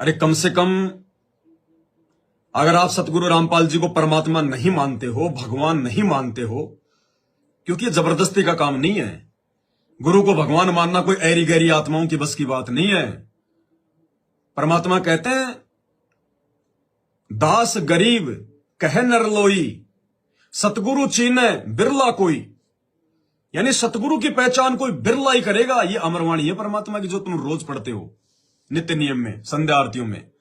अरे कम से कम अगर आप सतगुरु रामपाल जी को परमात्मा नहीं मानते हो, भगवान नहीं मानते हो, क्योंकि ये जबरदस्ती का काम नहीं है। गुरु को भगवान मानना कोई ऐरी गैरी आत्माओं की बस की बात नहीं है। परमात्मा कहते हैं, दास गरीब कहे नरलोई, सतगुरु चीने बिरला कोई। यानी सतगुरु की पहचान कोई बिरला ही करेगा। ये अमरवाणी है परमात्मा की, जो तुम रोज पढ़ते हो नित्य नियम में, संध्या आरतियों में।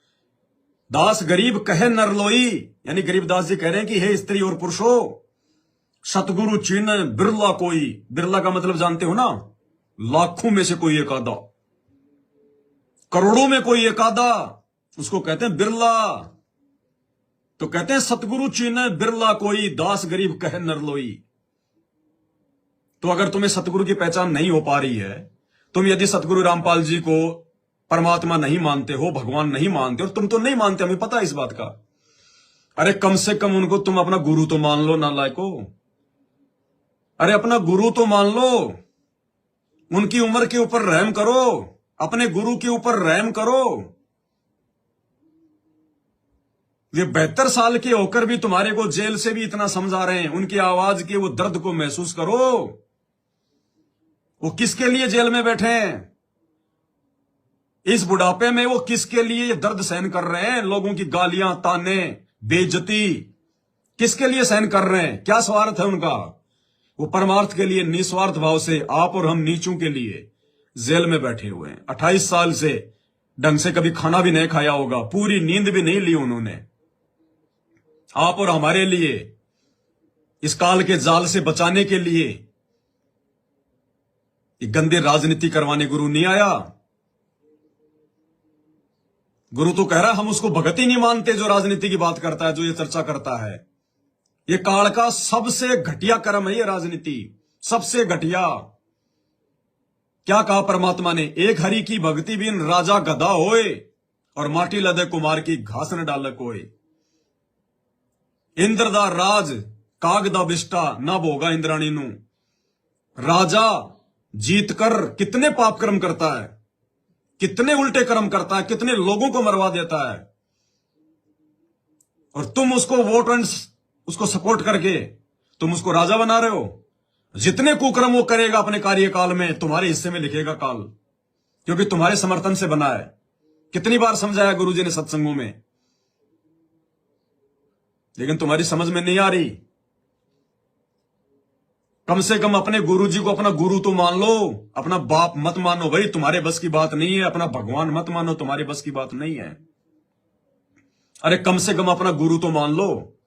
दास गरीब कहे नरलोई, यानी गरीबदास जी कह रहे हैं कि हे स्त्री और पुरुषों, सतगुरु चीने बिरला कोई। बिरला का मतलब जानते हो ना, लाखों में से कोई एक आधा, करोड़ों में कोई एक आधा, उसको कहते हैं बिरला। तो कहते हैं सतगुरु चीने बिरला कोई, दास गरीब कहे नरलोई। तो अगर तुम्हें सतगुरु की पहचान नहीं हो पा रही है, तुम यदि सतगुरु रामपाल जी को परमात्मा नहीं मानते हो, भगवान नहीं मानते, और तुम तो नहीं मानते, हमें पता है इस बात का। अरे कम से कम उनको तुम अपना गुरु तो मान लो, नालायको। अरे अपना गुरु तो मान लो, उनकी उम्र के ऊपर रहम करो, अपने गुरु के ऊपर रहम करो। ये 72 साल के होकर भी तुम्हारे को जेल से भी इतना समझा रहे हैं, उनकी आवाज के वो दर्द को महसूस करो। वो किसके लिए जेल में बैठे हैं? इस बुढ़ापे में वो किसके लिए ये दर्द सहन कर रहे हैं? लोगों की गालियां, ताने, बेइज्जती किसके लिए सहन कर रहे हैं? क्या स्वार्थ है उनका? वो परमार्थ के लिए निस्वार्थ भाव से आप और हम नीचों के लिए जेल में बैठे हुए हैं। 28 साल से ढंग से कभी खाना भी नहीं खाया होगा, पूरी नींद भी नहीं ली उन्होंने। आप और हमारे लिए, इस काल के जाल से बचाने के लिए ये गंदे राजनीति करवाने गुरु नहीं आया। गुरु तो कह रहा है हम उसको भगत ही नहीं मानते जो राजनीति की बात करता है, जो ये चर्चा करता है। ये काल का सबसे घटिया कर्म है ये राजनीति, सबसे घटिया। क्या कहा परमात्मा ने? एक हरि की भक्ति बिन राजा गधा होए, और माटी लदे कुमार की घास न डालक होए। इंद्र दा राज काग दा बिष्टा ना भोगा इंद्राणी नू। राजा जीत कर कितने पाप कर्म करता है, कितने उल्टे कर्म करता है, कितने लोगों को मरवा देता है, और तुम उसको वोट एंड उसको सपोर्ट करके तुम उसको राजा बना रहे हो। जितने कुकर्म वो करेगा अपने कार्यकाल में, तुम्हारे हिस्से में लिखेगा काल, क्योंकि तुम्हारे समर्थन से बना है। कितनी बार समझाया गुरुजी ने सत्संगों में, लेकिन तुम्हारी समझ में नहीं आ रही। कम से कम अपने गुरुजी को अपना गुरु तो मान लो, अपना बाप मत मानो भाई, तुम्हारे बस की बात नहीं है। अपना भगवान मत मानो, तुम्हारे बस की बात नहीं है। अरे कम से कम अपना गुरु तो मान लो,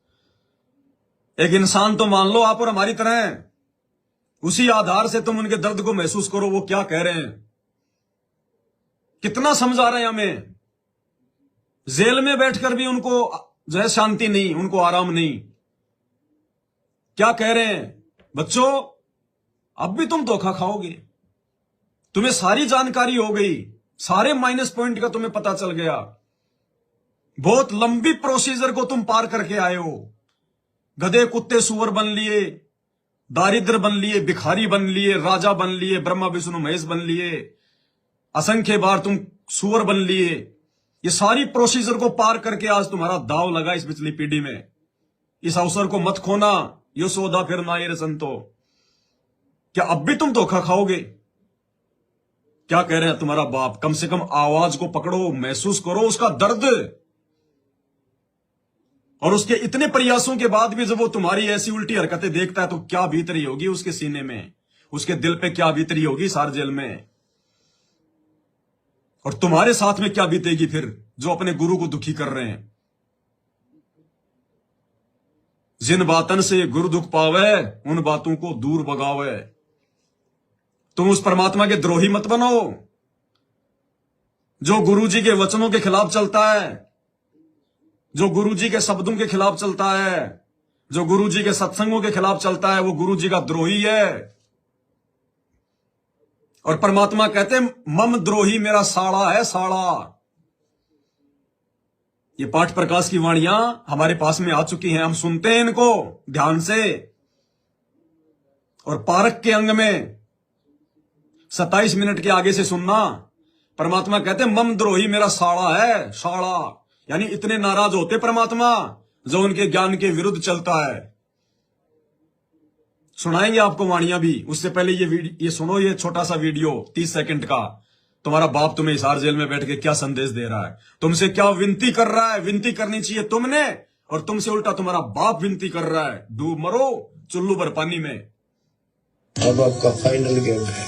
एक इंसान तो मान लो आप और हमारी तरह। उसी आधार से तुम उनके दर्द को महसूस करो, वो क्या कह रहे हैं, कितना समझा रहे हैं हमें। जेल में बैठकर भी उनको जो है शांति नहीं, उनको आराम नहीं। क्या कह रहे हैं? बच्चों, अब भी तुम धोखा खाओगे। तुम्हें सारी जानकारी हो गई, सारे माइनस पॉइंट का तुम्हें पता चल गया। बहुत लंबी प्रोसीजर को तुम पार करके आए हो। गधे कुत्ते सुअर बन लिए, दारिद्र बन लिए, भिखारी बन लिए, राजा बन लिए, ब्रह्मा विष्णु महेश बन लिए, असंख्य बार तुम सुअर बन लिए। ये सारी प्रोसीजर को पार करके आज तुम्हारा दाव लगा इस पिछली पीढ़ी में। इस अवसर को मत खोना, यो सौदा फिर ना ये संतो। क्या अब भी तुम धोखा खाओगे? क्या कह रहे हैं तुम्हारा बाप? कम से कम आवाज को पकड़ो, महसूस करो उसका दर्द। और उसके इतने प्रयासों के बाद भी जब वो तुम्हारी ऐसी उल्टी हरकतें देखता है, तो क्या बीत रही होगी उसके सीने में, उसके दिल पे क्या बीत रही होगी सार जेल में। और तुम्हारे साथ में क्या बीतेगी फिर, जो अपने गुरु को दुखी कर रहे हैं। जिन बातन से गुरु दुख पावे, उन बातों को दूर भगावे। तुम उस परमात्मा के द्रोही मत बनो जो गुरु जी के वचनों के खिलाफ चलता है, जो गुरु जी के शब्दों के खिलाफ चलता है, जो गुरु जी के सत्संगों के खिलाफ चलता है, वो गुरु जी का द्रोही है। और परमात्मा कहते हैं, मम द्रोही मेरा साड़ा है, साड़ा। ये पाठ प्रकाश की वाणियां हमारे पास में आ चुकी हैं, हम सुनते हैं इनको ध्यान से। और पारक के अंग में 27 मिनट के आगे से सुनना, परमात्मा कहते मम द्रोही मेरा साड़ा है, साड़ा। यानी इतने नाराज होते परमात्मा जो उनके ज्ञान के विरुद्ध चलता है। सुनाएंगे आपको वाणियां भी, उससे पहले ये सुनो, ये छोटा सा वीडियो 30 सेकंड का। तुम्हारा बाप तुम्हें हिसार जेल में बैठ के क्या संदेश दे रहा है, तुमसे क्या विनती कर रहा है। विनती करनी चाहिए तुमने, और तुमसे उल्टा तुम्हारा बाप विनती कर रहा है। डूब मरो चुल्लू भर पानी में। अब आपका फाइनल गेम है।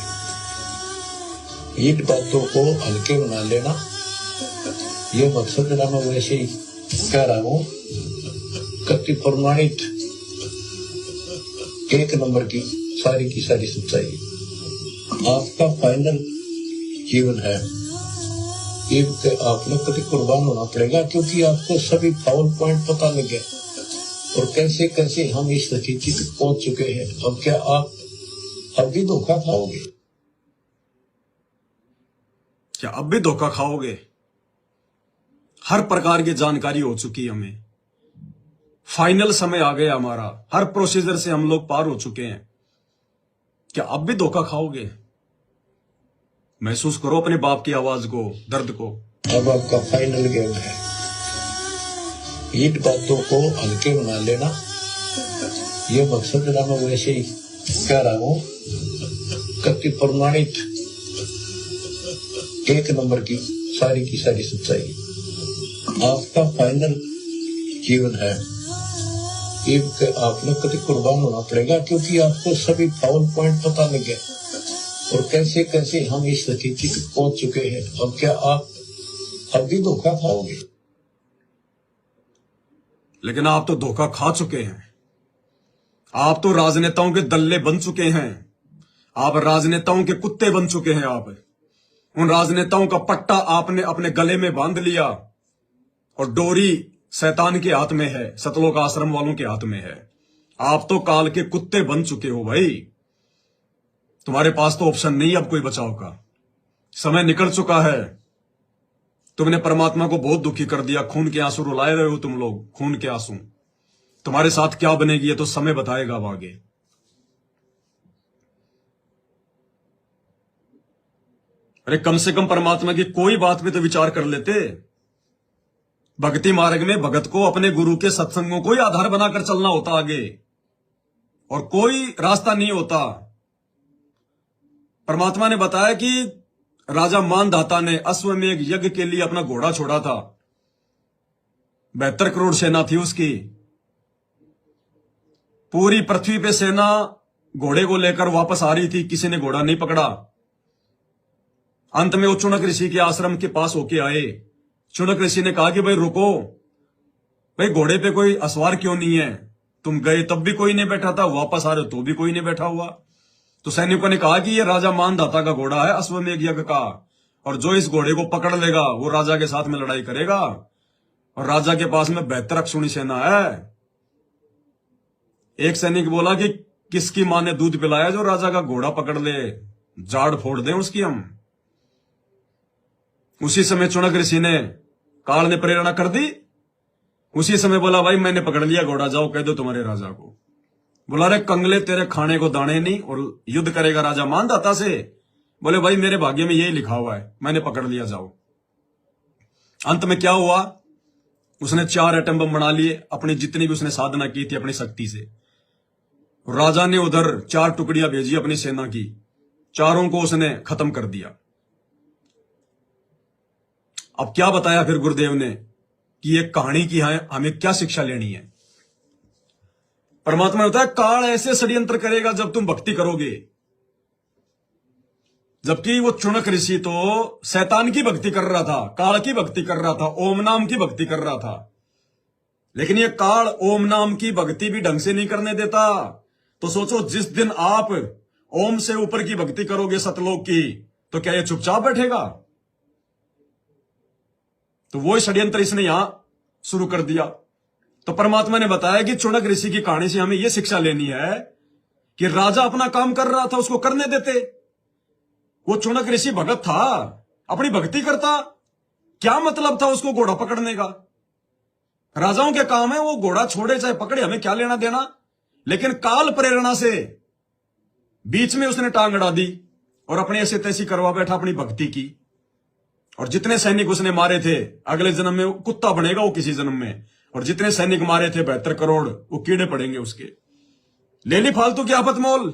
इन बातों को हल्के बना लेना, ये मकसद ना मैं वैसे ही कह रहा हूं। कति प्रमाणित एक नंबर की सारी सच्चाई आपका फाइनल जीवन है। ये आपने कभी कुर्बान होना पड़ेगा, क्योंकि आपको सभी फाउल पॉइंट पता लग गया और कैसे कैसे हम इस स्थिति तक पहुंच चुके हैं। अब क्या आप अब भी धोखा खाओगे? क्या अब भी धोखा खाओगे? हर प्रकार की जानकारी हो चुकी है हमें। फाइनल समय आ गया हमारा, हर प्रोसीजर से हम लोग पार हो चुके हैं। क्या अब भी धोखा खाओगे? महसूस करो अपने बाप की आवाज को, दर्द को। अब आपका फाइनल गेम है। इन बातों को हल्के बना लेना, ये मकसद ना मैं वैसे ही कह रहा हूं। कति प्रमाणित एक नंबर की सारी सच्चाई आपका फाइनल जीवन है। आपने कभी कुर्बान होना पड़ेगा, क्योंकि आपको सभी फाउल पॉइंट पता लग गया और कैसे कैसे हम इस स्थिति तक पहुंच चुके हैं। अब क्या आप अब भी धोखा खाओगे? लेकिन आप तो धोखा खा चुके हैं। आप तो राजनेताओं के दल्ले बन चुके हैं। आप राजनेताओं के कुत्ते बन चुके हैं। आप उन राजनेताओं का पट्टा आपने अपने गले में बांध लिया और डोरी शैतान के हाथ में है, सतलोक आश्रम वालों के हाथ में है। आप तो काल के कुत्ते बन चुके हो भाई। तुम्हारे पास तो ऑप्शन नहीं अब कोई बचाव का। समय निकल चुका है। तुमने परमात्मा को बहुत दुखी कर दिया। खून के आंसू रुलाए रहे हो तुम लोग, खून के आंसू। तुम्हारे साथ क्या बनेगी ये तो समय बताएगा अब आगे। अरे कम से कम परमात्मा की कोई बात पे तो विचार कर लेते। भक्ति मार्ग में भगत को अपने गुरु के सत्संगों को ही आधार बनाकर चलना होता आगे, और कोई रास्ता नहीं होता। परमात्मा ने बताया कि राजा मानधाता ने अश्वमेध यज्ञ के लिए अपना घोड़ा छोड़ा था। 72 करोड़ सेना थी उसकी। पूरी पृथ्वी पे सेना घोड़े को लेकर वापस आ रही थी, किसी ने घोड़ा नहीं पकड़ा। अंत में वो चुनक ऋषि के आश्रम के पास होके आए। चुनक ऋषि ने कहा कि भाई रुको, भाई घोड़े पे कोई असवार क्यों नहीं है? तुम गए तब भी कोई नहीं बैठा था, वापस आ रहे तो भी कोई नहीं बैठा हुआ। तो सैनिकों ने कहा कि ये राजा मानधाता का घोड़ा है, अश्वमेध यज्ञ का, और जो इस घोड़े को पकड़ लेगा वो राजा के साथ में लड़ाई करेगा। और राजा के पास में 72 अक्षौणी सेना है। एक सैनिक बोला कि किसकी मां ने दूध पिलाया जो राजा का घोड़ा पकड़ ले, जाड़ फोड़ दें उसकी हम। उसी समय चुनक ऋषि ने, काल ने प्रेरणा कर दी। उसी समय बोला भाई मैंने पकड़ लिया घोड़ा, जाओ कह दो तुम्हारे राजा को। बोला रे कंगले तेरे खाने को दाने नहीं, और युद्ध करेगा राजा मानधाता से। बोले भाई मेरे भाग्य में यही लिखा हुआ है, मैंने पकड़ लिया, जाओ। अंत में क्या हुआ? उसने 4 एटम बम बना लिए, अपनी जितनी भी उसने साधना की थी अपनी शक्ति से। राजा ने उधर 4 टुकड़ियां भेजी अपनी सेना की, चारों को उसने खत्म कर दिया। अब क्या बताया फिर गुरुदेव ने कि ये कहानी की हमें क्या शिक्षा लेनी है? परमात्मा ने बताया काल ऐसे षड्यंत्र करेगा जब तुम भक्ति करोगे। जबकि वो चुनक ऋषि तो शैतान की भक्ति कर रहा था, काल की भक्ति कर रहा था, ओम नाम की भक्ति कर रहा था। लेकिन ये काल ओम नाम की भक्ति भी ढंग से नहीं करने देता। तो सोचो जिस दिन आप ओम से ऊपर की भक्ति करोगे सतलोक की, तो क्या ये चुपचाप बैठेगा? तो वो षड्यंत्र इसने यहां शुरू कर दिया। तो परमात्मा ने बताया कि चुनक ऋषि की कहानी से हमें यह शिक्षा लेनी है कि राजा अपना काम कर रहा था, उसको करने देते। वो चुनक ऋषि भगत था, अपनी भक्ति करता, क्या मतलब था उसको घोड़ा पकड़ने का? राजाओं के काम है, वो घोड़ा छोड़े चाहे पकड़े, हमें क्या लेना देना। लेकिन काल प्रेरणा से बीच में उसने टांग अड़ा दी और अपने ऐसे तैसी करवा बैठा अपनी भक्ति की। और जितने सैनिक उसने मारे थे अगले जन्म में वो कुत्ता बनेगा वो किसी जन्म में, और जितने सैनिक मारे थे 72 करोड़ वो कीड़े पड़ेंगे उसके। ले ली फालतू की आफत मोल।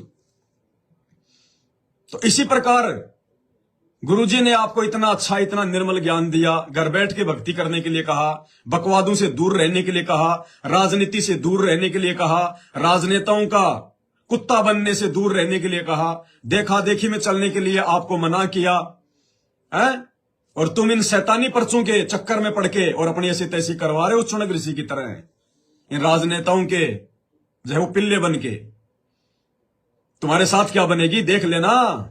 तो इसी प्रकार गुरुजी ने आपको इतना अच्छा इतना निर्मल ज्ञान दिया, घर बैठ के भक्ति करने के लिए कहा, बकवादों से दूर रहने के लिए कहा, राजनीति से दूर रहने के लिए कहा, राजनेताओं का कुत्ता बनने से दूर रहने के लिए कहा, देखा देखी में चलने के लिए आपको मना किया है। और तुम इन शैतानी पर्चों के चक्कर में पड़ के और अपनी ऐसी तैसी करवा रहे हो चुनक ऋषि की तरह, इन राजनेताओं के जो है वो पिल्ले बन के। तुम्हारे साथ क्या बनेगी देख लेना।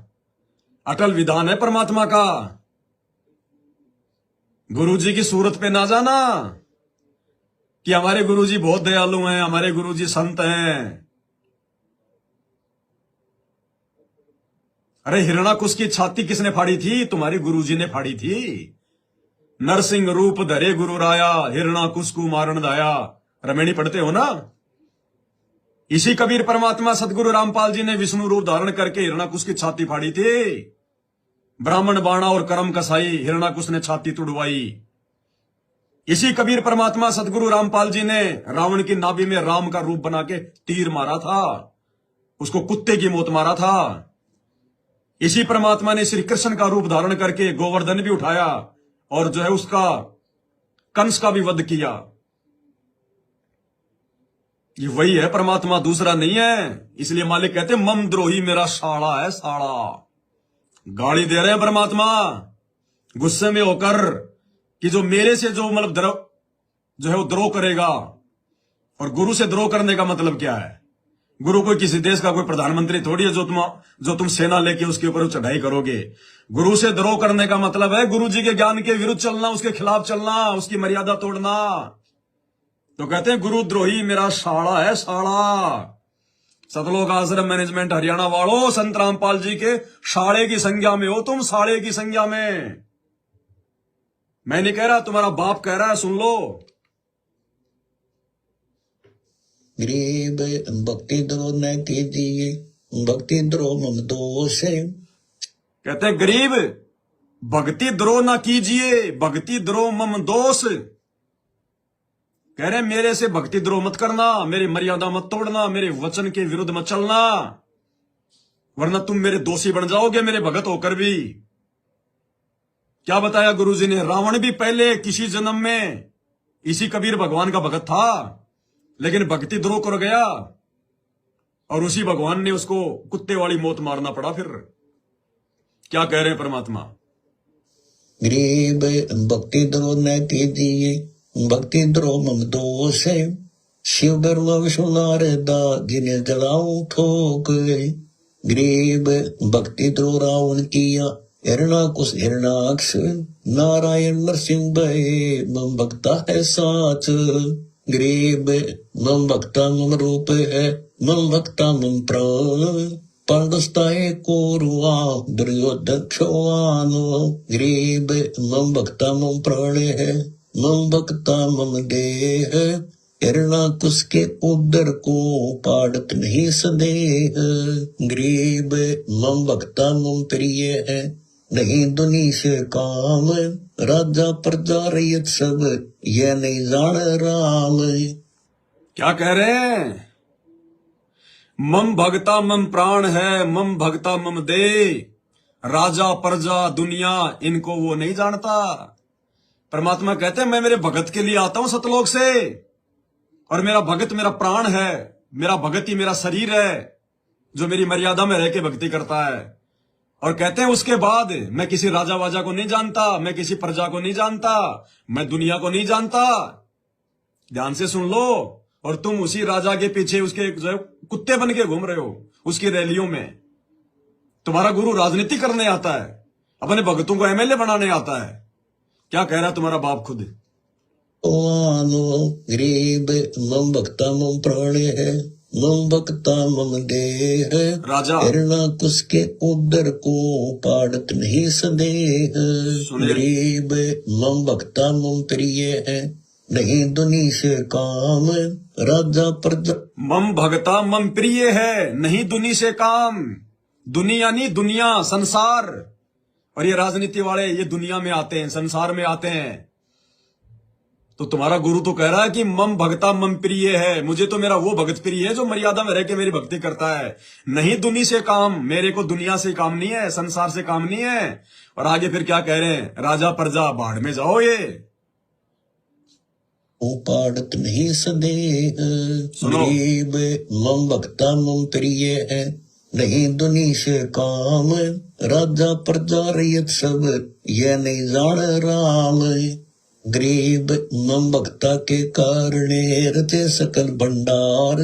अटल विधान है परमात्मा का। गुरुजी की सूरत पे ना जाना कि हमारे गुरुजी बहुत दयालु हैं, हमारे गुरुजी संत हैं। अरे हिरणाकुश की छाती किसने फाड़ी थी? तुम्हारे गुरुजी ने फाड़ी थी। नरसिंह रूप धरे गुरु राया, हिरणाकुश को मारण दाया। रमेणी पढ़ते हो ना। इसी कबीर परमात्मा सदगुरु रामपाल जी ने विष्णु रूप धारण करके हिरणाकुश की छाती फाड़ी थी। ब्राह्मण बाणा और करम कसाई, हिरणाकुश ने छाती तुड़वाई। इसी कबीर परमात्मा सदगुरु रामपाल जी ने रावण की नाभि में राम का रूप बना के तीर मारा था, उसको कुत्ते की मौत मारा था। इसी परमात्मा ने श्री कृष्ण का रूप धारण करके गोवर्धन भी उठाया और जो है उसका कंस का भी वध किया। ये वही है परमात्मा, दूसरा नहीं है। इसलिए मालिक कहते मम द्रोही मेरा साड़ा है, साड़ा। गाली दे रहे हैं परमात्मा गुस्से में होकर कि जो मेरे से जो मतलब जो है वो द्रोह करेगा। और गुरु से द्रोह करने का मतलब क्या है? गुरु कोई किसी देश का कोई प्रधानमंत्री थोड़ी है जो तुम सेना लेके उसके ऊपर चढ़ाई करोगे। गुरु से द्रोह करने का मतलब है गुरु जी के ज्ञान के विरुद्ध चलना, उसके खिलाफ चलना, उसकी मर्यादा तोड़ना। तो कहते हैं गुरु द्रोही मेरा साड़ा है, साड़ा। सतलोक आश्रम मैनेजमेंट हरियाणा वालों, संत रामपाल जी के साड़े की संज्ञा में हो तुम, साड़े की संज्ञा में। मैं नहीं कह रहा, तुम्हारा बाप कह रहा है, सुन लो। गरीब भक्ति द्रोह न कीजिए, भक्ति द्रोह मम दोष है। कहते हैं गरीब भक्ति द्रोह ना कीजिए, भक्ति द्रोह मम दोष। कह रहे मेरे से भक्ति द्रोह मत करना, मेरी मर्यादा मत तोड़ना, मेरे वचन के विरुद्ध मत चलना, वरना तुम मेरे दोषी बन जाओगे मेरे भगत होकर भी। क्या बताया गुरुजी ने? रावण भी पहले किसी जन्म में इसी कबीर भगवान का भगत था, लेकिन भक्ति द्रोह कर गया और उसी भगवान ने उसको कुत्ते वाली मौत मारना पड़ा। फिर क्या कह रहे हैं परमात्मा? गरीब भक्ति द्रोह न कीजिए, भक्ति द्रोह मम दोष है। शिव बरवा सुनारदा जिन्हें जलाऊं ठोक। गरीब भक्ति द्रोह रावण किया, हिरणाकुश हिरणाक्ष। नारायण नरसिंह भय मम भक्ता है साच। गरीब मम भक्ता मम रूप है, मम भक्ता मम प्राण। पांडुस्ताय कोरुआ दुर्योधन क्षवानो। गरीब मम भक्ता मम प्राण है, मम भक्ता मम देह। हिरणाकुश के उदर को पाड़त नहीं सदेह। गरीब मम भक्ता मम प्रिय है, नहीं दुनी से काम। राजा प्रजा रैयत सब यह नहीं जान राम। क्या कह रहे हैं? मम भगता मम प्राण है, मम भगता मम दे। राजा प्रजा दुनिया इनको वो नहीं जानता। परमात्मा कहते हैं मैं मेरे भगत के लिए आता हूं सतलोक से, और मेरा भगत मेरा प्राण है, मेरा भगत ही मेरा शरीर है जो मेरी मर्यादा में रह के भक्ति करता है। और कहते हैं उसके बाद मैं किसी राजा वाजा को नहीं जानता, मैं किसी प्रजा को नहीं जानता, मैं दुनिया को नहीं जानता। ध्यान से सुन लो। और तुम उसी राजा के पीछे उसके जो कुत्ते बन के घूम रहे हो उसकी रैलियों में। तुम्हारा गुरु राजनीति करने आता है, अपने भक्तों को एमएलए बनाने आता है। क्या कह रहा है तुम्हारा बाप खुद? गरीब मम भक्ता मम प्राण है, मम भक्ता मम देह। राजा हिरणाकुश के उदर को पाड़त नहीं सदेह। गरीब मम भक्ता मम प्रिय है, नहीं दुनी से काम। राजा प्रजा मम भगता मम प्रिय है, नहीं दुनी से काम। दुनिया नहीं दुनिया संसार, और ये राजनीति वाले ये दुनिया में आते हैं, संसार में आते हैं। तो तुम्हारा गुरु तो कह रहा है कि मम भगता मम प्रिय है, मुझे तो मेरा वो भगत प्रिय है जो मर्यादा में रह के मेरी भक्ति करता है। नहीं दुनिया से काम, मेरे को दुनिया से काम नहीं है, संसार से काम नहीं है। और आगे फिर क्या कह रहे हैं, राजा प्रजा बाढ़ में जाओ। ये पाड़त नहीं संदेह, गरीब मम भक्ता मम प्रिय है, नहीं दुनी से काम, राजा प्रजा रैयत सब ये नहीं जान राम। गरीब मम भक्ता के कारण रचे सकल भंडार,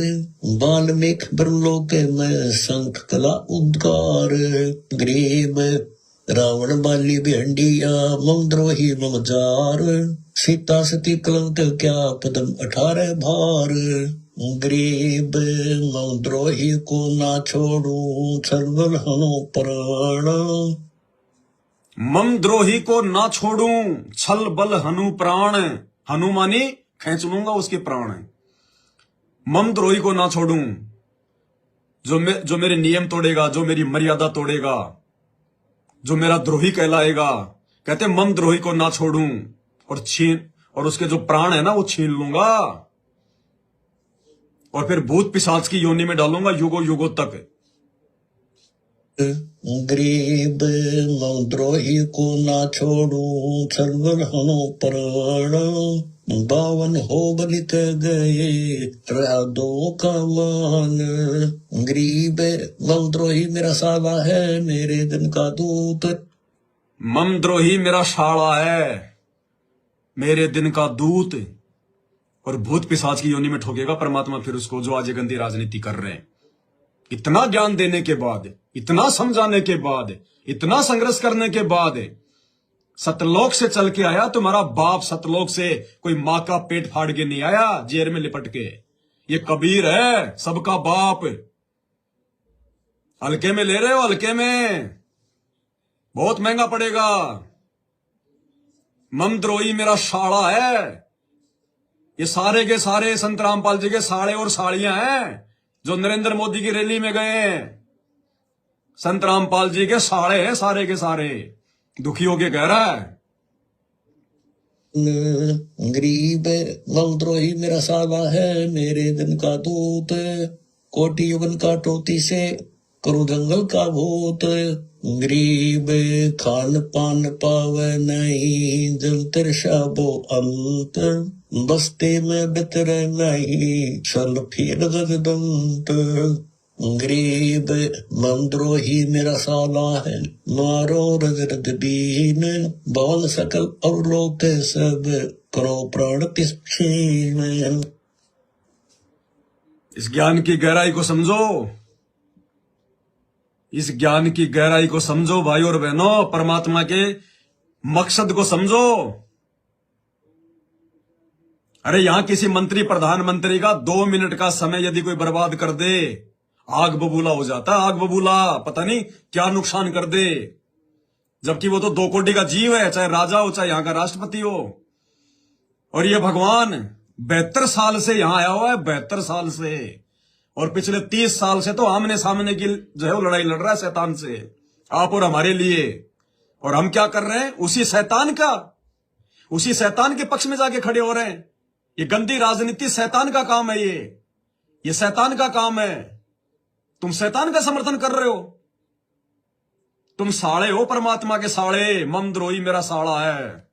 वाल्मीकि ब्रह्मलोक में शंख कला उद्गार। गरीब रावण बाली भिंडिया मम द्रोही मम जार, सीता सती कलंक क्या पदम 18 भार। गरीब मम द्रोही को ना छोड़ू, छलबल हनो प्राण। मम द्रोही को ना छोड़ूं, छल बल हनु प्राण। हनु मानी खींच लूंगा उसके प्राण। मम द्रोही को ना छोड़ूं, जो मेरे नियम तोड़ेगा, जो मेरी मर्यादा तोड़ेगा, जो मेरा द्रोही कहलाएगा, कहते मम द्रोही को ना छोड़ूं और उसके जो प्राण है ना वो छीन लूंगा और फिर भूत पिशाच की योनि में डालूंगा युगों युगों तक। गरीब मम द्रोही को ना छोड़ू, छलबल हनो प्राण। 52 हो बलित गए रहा 2 का मान। गरीब मम द्रोही मेरा साला है, मेरे दिन का दूत। मम द्रोही मेरा शाला है, मेरे दिन का दूत। और भूत पिशाच की योनि में ठोकेगा परमात्मा फिर उसको, जो आज गंदी राजनीति कर रहे हैं। इतना ज्ञान देने के बाद, इतना समझाने के बाद, इतना संघर्ष करने के बाद, सतलोक से चल के आया तुम्हारा बाप। सतलोक से कोई मां का पेट फाड़ के नहीं आया जेर में लिपट के। ये कबीर है, सबका बाप। हल्के में ले रहे हो, हल्के में, बहुत महंगा पड़ेगा। ममद्रोही मेरा शाला है। ये सारे के सारे संत रामपाल जी के साड़े और साड़ियां हैं जो नरेंद्र मोदी की रैली में गए हैं। संत रामपाल जी के साड़े हैं सारे के सारे। दुखी होके कह रहा है, गरीब ममद्रोही मेरा साला है, मेरे दिन का दूत। कोटि युगन का टोती से करो जंगल का भूत। गरीब खान पान पावे नहीं, जल तिरशाबो अंत। बस्ते में बितर नहीं, चल फिर गजदंत। गरीब ममद्रोही मेरा साला है, मारो रजरद दीन। बाल सकल अवलोक सब करो प्राण तिष्ठीन। इस ज्ञान की गहराई को समझो, इस ज्ञान की गहराई को समझो भाई और बहनों। परमात्मा के मकसद को समझो। अरे यहां किसी मंत्री प्रधानमंत्री का 2 मिनट का समय यदि कोई बर्बाद कर दे, आग बबूला हो जाता। आग बबूला, पता नहीं क्या नुकसान कर दे। जबकि वो तो 2 कोटि का जीव है, चाहे राजा हो चाहे यहां का राष्ट्रपति हो। और ये भगवान 72 साल से यहां आया हुआ है, 72 साल से। और पिछले 30 साल से तो आमने सामने की जो है वो लड़ाई लड़ रहा है शैतान से, आप और हमारे लिए। और हम क्या कर रहे हैं, उसी शैतान के पक्ष में जाके खड़े हो रहे हैं। ये गंदी राजनीति शैतान का काम है। ये शैतान का काम है। तुम शैतान का समर्थन कर रहे हो। तुम साड़े हो, परमात्मा के साड़े। ममद्रोही मेरा साड़ा है।